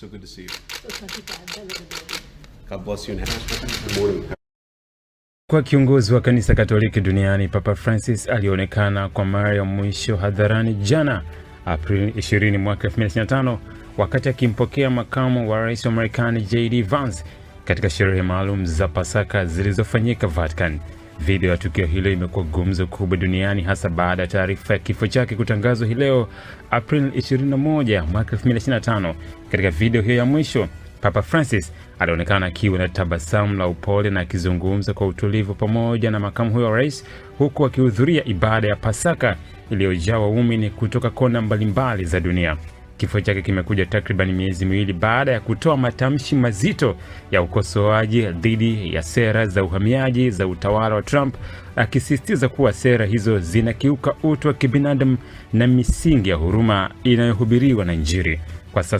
So good to see you. God bless you and good morning. Kwa kiongozi wa kanisa Katoliki duniani, Papa Francis alionekana kwa mara ya mwisho hadharani jana Aprili 20 mwaka 2025 wakati akimpokea makamu wa rais wa Marekani JD Vance katika sherehe maalum za Pasaka zilizofanyika Vatican. Video ya tukio hilo imekuwa gumzo kubwa duniani hasa baada ya taarifa ya kifo chake kutangazwa hii leo Aprili 21 mwaka 2025. Katika video hiyo ya mwisho, Papa Francis alionekana akiwa na tabasamu la upole na akizungumza kwa utulivu pamoja na makamu huyo wa rais, huku akihudhuria ibada ya Pasaka iliyojaa waumini kutoka kona mbalimbali za dunia. Kifo chake kimekuja takriban miezi miwili baada ya kutoa matamshi mazito ya ukosoaji dhidi ya sera za uhamiaji za utawala wa Trump, akisisitiza kuwa sera hizo zinakiuka utu wa kibinadamu na misingi ya huruma inayohubiriwa na Injili. Kwa sasa